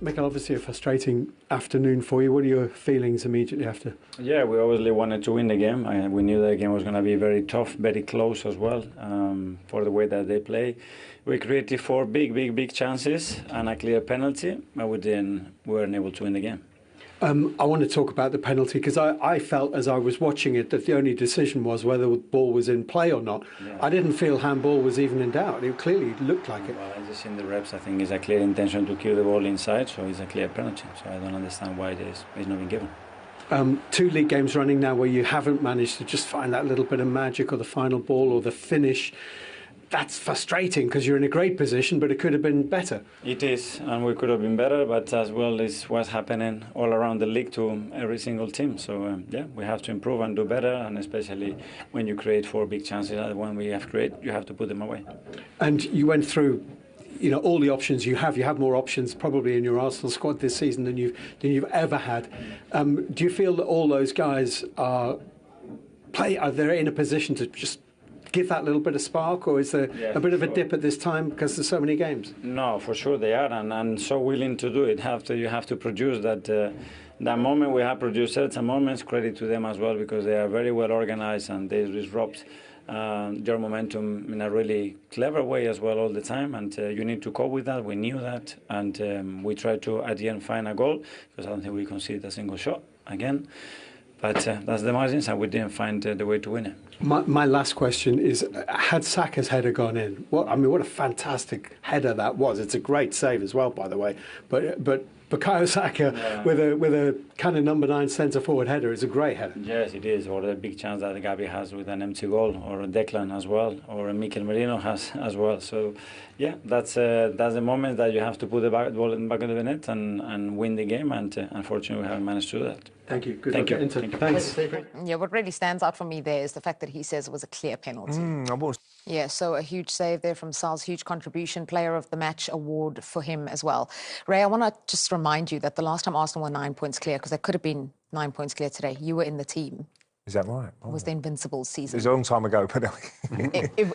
Michael, obviously a frustrating afternoon for you. What are your feelings immediately after? Yeah, we obviously wanted to win the game. We knew the game was going to be very tough, very close as well, for the way that they play. We created 4 big chances and a clear penalty, but we weren't able to win the game. I want to talk about the penalty because I felt as I was watching it that the only decision was whether the ball was in play or not. Yeah. I didn't feel handball was even in doubt. It clearly looked like it. Well, I just seen the reps. I think it's a clear intention to kill the ball inside, so it's a clear penalty. So I don't understand why it's not been given. 2 league games running now where you haven't managed to just find that little bit of magic or the final ball or the finish. That's frustrating because you're in a great position, but it could have been better. It is, and we could have been better, but as well is what's happening all around the league to every single team. So, yeah, we have to improve and do better, and especially when you create 4 big chances, like the one we have created, you have to put them away. And you went through, all the options you have. You have more options probably in your Arsenal squad this season than you've ever had. Do you feel that all those guys are they in a position to just give that little bit of spark, or is there a bit of a dip at this time because there's so many games? No, for sure they are, and so willing to do it. You have to produce that. That moment we have produced certain moments. Credit to them as well because they are very well organized and they disrupt your momentum in a really clever way as well all the time. And you need to cope with that. We knew that, and we tried to at the end find a goal because I don't think we conceded a single shot again. But that's the margins, and we didn't find the way to win it. My last question is, had Saka's header gone in? What a fantastic header that was. It's a great save as well, by the way. But Bukayo Saka with a kind of number 9 centre-forward header is a great header. Yes, it is. Or the big chance that Gabi has with an empty goal, or Declan as well, or Mikel Merino has as well. So, yeah, that's the moment that you have to put the ball in the back of the net and win the game. And unfortunately, we haven't managed to do that. Thank you. Good Thank you. Thanks. Yeah, what really stands out for me there is the fact that he says it was a clear penalty. Yeah, so a huge save there from Sal's, huge contribution, player of the match award for him as well. Ray, I want to just remind you that the last time Arsenal were 9 points clear, because there could have been 9 points clear today, you were in the team. Is that right? It was the Invincibles season. It was a long time ago, but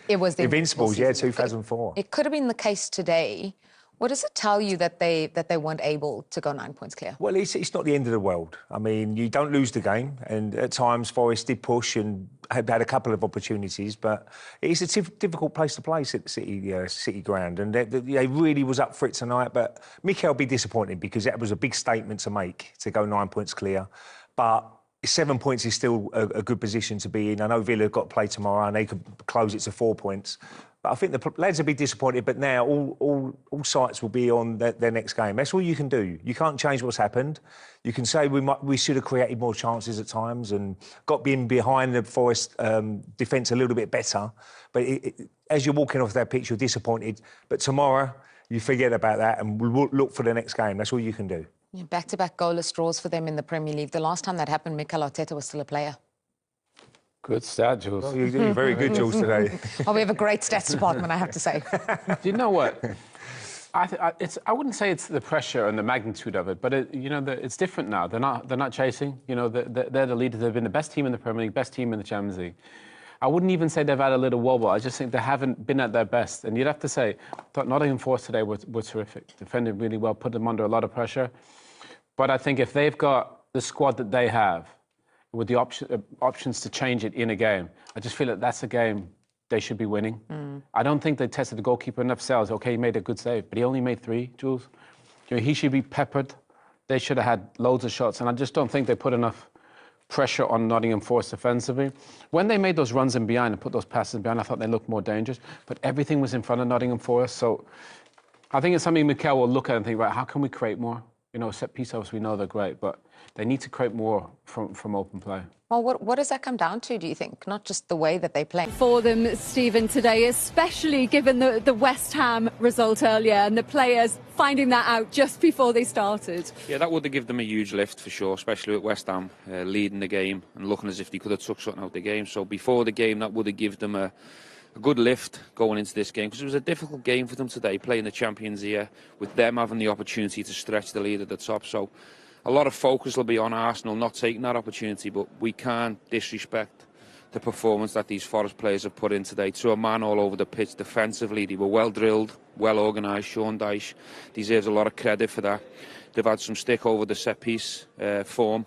it was the Invincibles, yeah, 2004. It could have been the case today. What does it tell you that they weren't able to go 9 points clear? Well, it's not the end of the world. I mean, you don't lose the game, and at times Forest did push and had a couple of opportunities, but it's a difficult place to play, City Ground, and they really was up for it tonight. But Mikel will be disappointed because that was a big statement to make, to go 9 points clear. But 7 points is still a good position to be in. I know Villa have got to play tomorrow and they could close it to 4 points. But I think the lads will be disappointed, but now all sights will be on their next game. That's all you can do. You can't change what's happened. You can say we should have created more chances at times and got in behind the Forest defence a little bit better. But as you're walking off that pitch, you're disappointed. But tomorrow, you forget about that and we'll look for the next game. That's all you can do. Yeah, back-to-back goalless draws for them in the Premier League. The last time that happened, Mikel Arteta was still a player. Good stat, Jules. Well, you're doing very good, Jules, today. Oh, we have a great stats department, I have to say. Do you know what? I wouldn't say it's the pressure and the magnitude of it, but it's different now. They're not chasing. They're the leaders. They've been the best team in the Premier League, best team in the Champions League. I wouldn't even say they've had a little wobble. I just think they haven't been at their best. And you'd have to say, I thought Nottingham Forest today were terrific. Defended really well, put them under a lot of pressure. But I think if they've got the squad that they have, with the options to change it in a game, I just feel that that's a game they should be winning. I don't think they tested the goalkeeper enough. Sales, okay, he made a good save, but he only made 3, Jules. He should be peppered. They should have had loads of shots, and I just don't think they put enough pressure on Nottingham Forest defensively. When they made those runs in behind and put those passes behind, I thought they looked more dangerous, but everything was in front of Nottingham Forest. So I think it's something Mikel will look at and think, right, how can we create more? Set piece offs, we know they're great, but they need to create more from open play. Well, what does that come down to, do you think? Not just the way that they play. For them, Stephen, today, especially given the West Ham result earlier and the players finding that out just before they started. Yeah, that would have given them a huge lift for sure, especially with West Ham leading the game and looking as if they could have took something out of the game. So before the game, that would have given them a good lift going into this game, because it was a difficult game for them today, playing the champions here, with them having the opportunity to stretch the lead at the top. So a lot of focus will be on Arsenal not taking that opportunity, but we can't disrespect the performance that these Forest players have put in today. To a man all over the pitch defensively, they were well drilled, well organised. Sean Dyche deserves a lot of credit for that. They've had some stick over the set-piece form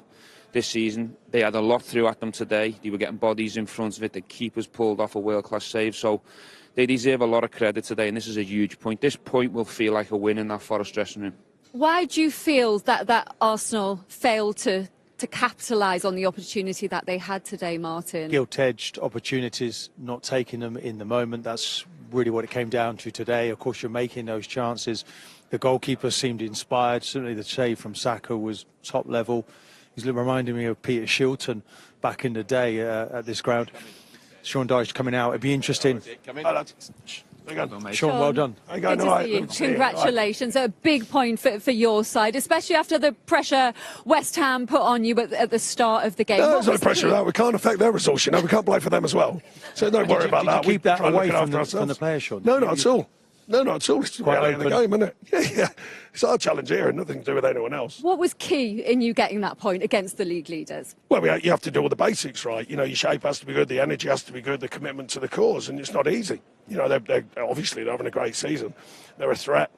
this season. They had a lot through at them today. They were getting bodies in front of it. The keepers pulled off a world-class save. So they deserve a lot of credit today, and this is a huge point. This point will feel like a win in that Forest dressing room. Why do you feel that Arsenal failed to capitalise on the opportunity that they had today, Martin? Gilt-edged opportunities, not taking them in the moment. That's really what it came down to today. Of course, you're making those chances. The goalkeeper seemed inspired. Certainly the save from Saka was top level. He's reminding me of Peter Shilton back in the day at this ground. Sean Dyche coming out. It'd be interesting. Sean, well done. Good to see you. Congratulations. A big point for your side, especially after the pressure West Ham put on you at the start of the game. No, there's no pressure of that. We can't affect their results, you know. We can't play for them as well. So don't worry about that. Keep that away from the players, Sean. No, not at all. No, not at all. It's the reality of the game, isn't it? Yeah. It's our challenge here and nothing to do with anyone else. What was key in you getting that point against the league leaders? Well, you have to do all the basics right. You know, your shape has to be good, the energy has to be good, the commitment to the cause, and it's not easy. You know, they're obviously having a great season. They're a threat,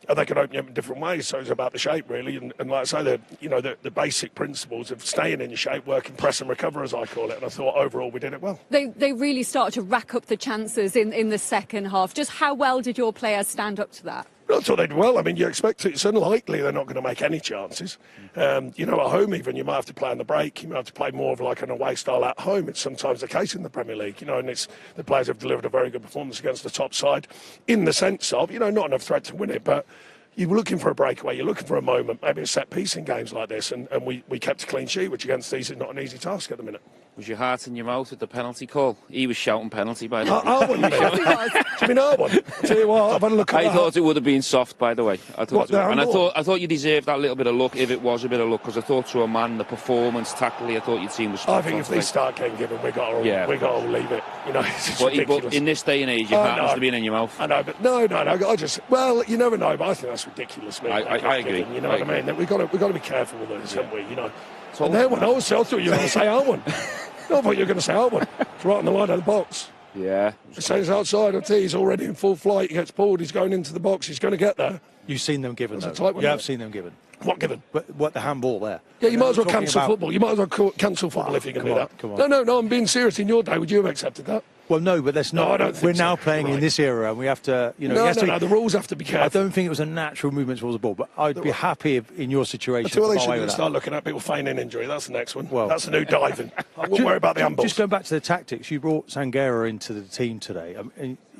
and they can open you up in different ways. So it's about the shape, really. And like I say, the basic principles of staying in your shape, working, press and recover, as I call it. And I thought overall we did it well. They really started to rack up the chances in the second half. Just how well did your players stand up to that? I thought they did well. I mean, you expect it. It's unlikely they're not going to make any chances. You know, at home even, you might have to play on the break. You might have to play more of like an away style at home. It's sometimes the case in the Premier League, you know, and it's the players have delivered a very good performance against the top side in the sense of, you know, not enough threat to win it, but you're looking for a breakaway, you're looking for a moment, maybe a set piece in games like this, and we kept a clean sheet, which against these is not an easy task at the minute. Was your heart in your mouth with the penalty call? He was shouting penalty, by the way. I wouldn't be. Do you mean I wouldn't? Tell you what, I've had a look at that. I thought it would have been soft, by the way. I thought you deserved that little bit of luck, if it was a bit of luck, because I thought to a man, the performance, tactically, I thought your team was strong. I think if they start getting given, we got to leave it. You know, it's ridiculous. But in this day and age, your heart must have been in your mouth. I know, but no. I just, well, you never know, but I think that's ridiculous. I agree. You know what I mean? We've got to be careful with this, haven't we? You know. So and then when I thought you were going to say I won. I thought you were going to say I won. It's right on the line of the box. Yeah. It says outside. He's already in full flight. He gets pulled. He's going into the box. He's going to get there. You've seen them given, though. You have seen them given. What given? What, the handball there? Yeah, you might as well cancel football. You might as well cancel football if you can do that. Come on. No, I'm being serious. In your day, would you have accepted that? Well, no, but that's not. No, I don't think we're now playing in this era, and we have to, you know. No, the rules have to be careful. I don't think it was a natural movement towards the ball, but I'd be happy if, in your situation. Until they should start looking at people feigning injury. That's the next one. Well, that's the new diving. I wouldn't worry about the handballs. Just going back to the tactics, you brought Sangera into the team today.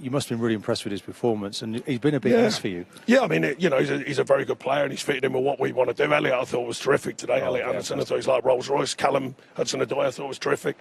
You must have been really impressed with his performance, and he's been a big miss for you. Yeah, I mean, he's a very good player, and he's fitted in with what we want to do. Elliot, I thought was terrific today. Elliot Anderson, I thought he's like Rolls Royce. Callum Hudson-Odoi, I thought was terrific.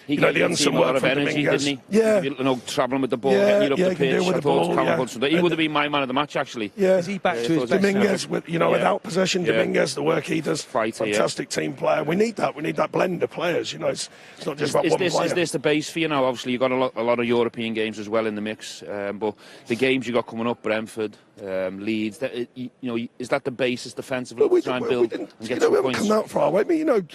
He gave the unsung work of energy, didn't he? Yeah. You know, travelling with the ball, getting you up the pitch. I thought Callum Hudson-Odoi. He would have been my man of the match, actually. Yeah. Is he back to his best Dominguez, without possession, Dominguez, the work he does, fantastic team player. We need that. We need that blend of players. You know, it's not just about one player. Is this the base for you now? Obviously, you've got a lot of European games as well in the mix, but the games you got coming up, Brentford, Leeds, is that the basis defensively to try and build and get some points? We haven't come that far away.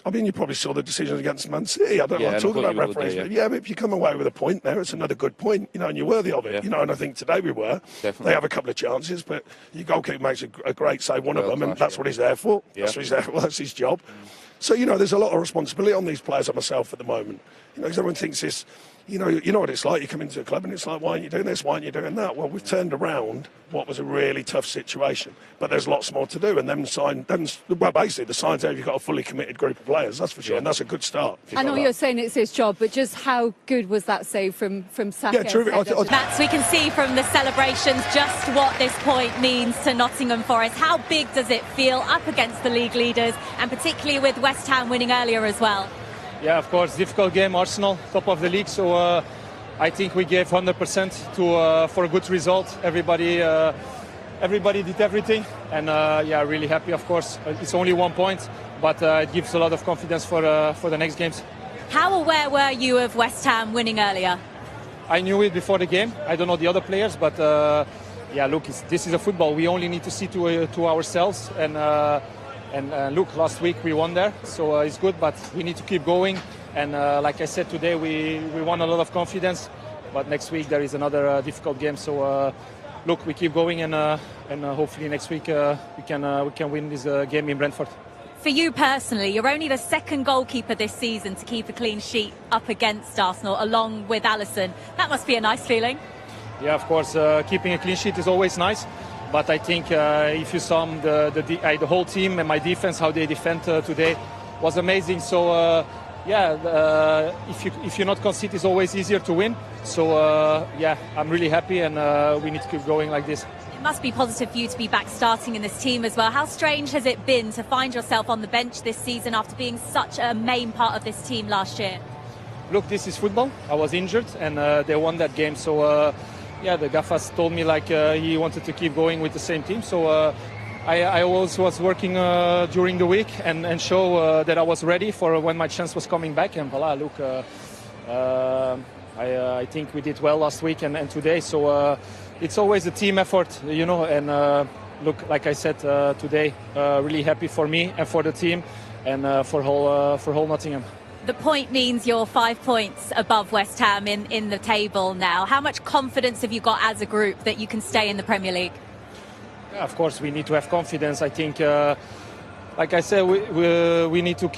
I mean, you probably saw the decision against Man City. I don't like talking about referees, but but if you come away with a point there, it's another good point, and you're worthy of it, and I think today we were. Definitely. They have a couple of chances, but your goalkeeper makes a great save, one of them, and that's what he's there for. That's what he's there for. That's his job. So, there's a lot of responsibility on these players and myself at the moment. Because everyone thinks this, you know what it's like. You come into a club and it's like, why aren't you doing this? Why aren't you doing that? Well, we've turned around what was a really tough situation, but there's lots more to do. And basically the signs there, you've got a fully committed group of players, that's for sure, and that's a good start. I know you're saying it's his job, but just how good was that save from Saka? Yeah, terrific. Max, we can see from the celebrations just what this point means to Nottingham Forest. How big does it feel up against the league leaders, and particularly with West Ham winning earlier as well? Yeah, of course, difficult game. Arsenal, top of the league, so I think we gave 100% for a good result. Everybody did everything, and really happy. Of course, it's only 1 point, but it gives a lot of confidence for the next games. How aware were you of West Ham winning earlier? I knew it before the game. I don't know the other players, but look, this is a football. We only need to see to ourselves and. And look, last week we won there, so it's good, but we need to keep going. And like I said, today we won a lot of confidence. But next week there is another difficult game. So look, we keep going, and hopefully next week we can win this game in Brentford. For you personally, you're only the second goalkeeper this season to keep a clean sheet up against Arsenal, along with Alisson. That must be a nice feeling. Yeah, of course, keeping a clean sheet is always nice. But I think if you saw the whole team and my defense, how they defend today was amazing. So if you not concede, it's always easier to win. So I'm really happy, and we need to keep going like this. It must be positive for you to be back starting in this team as well. How strange has it been to find yourself on the bench this season after being such a main part of this team last year? Look, this is football. I was injured, and they won that game. So the Gaffas told me he wanted to keep going with the same team. So I always was working during the week and show that I was ready for when my chance was coming back. And voila, look, I think we did well last week and today. So it's always a team effort, you know. And look, like I said today, really happy for me and for the team and for whole Nottingham. The point means you're 5 points above West Ham in the table now. How much confidence have you got as a group that you can stay in the Premier League? Yeah, of course, we need to have confidence. I think, like I said, we need to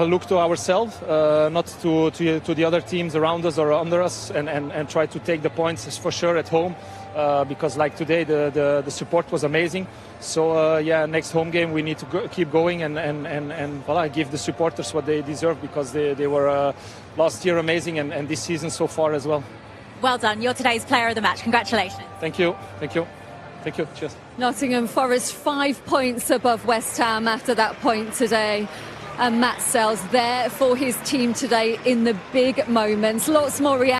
look to ourselves, not to the other teams around us or under us, and try to take the points for sure at home. Because like today, the support was amazing. So next home game we need to keep going and voila, give the supporters what they deserve, because they were last year amazing and this season so far as well. Well done. You're today's player of the match. Congratulations. Thank you. Thank you. Thank you. Cheers. Nottingham Forest 5 points above West Ham after that point today. And Matt Sells there for his team today in the big moments. Lots more reaction.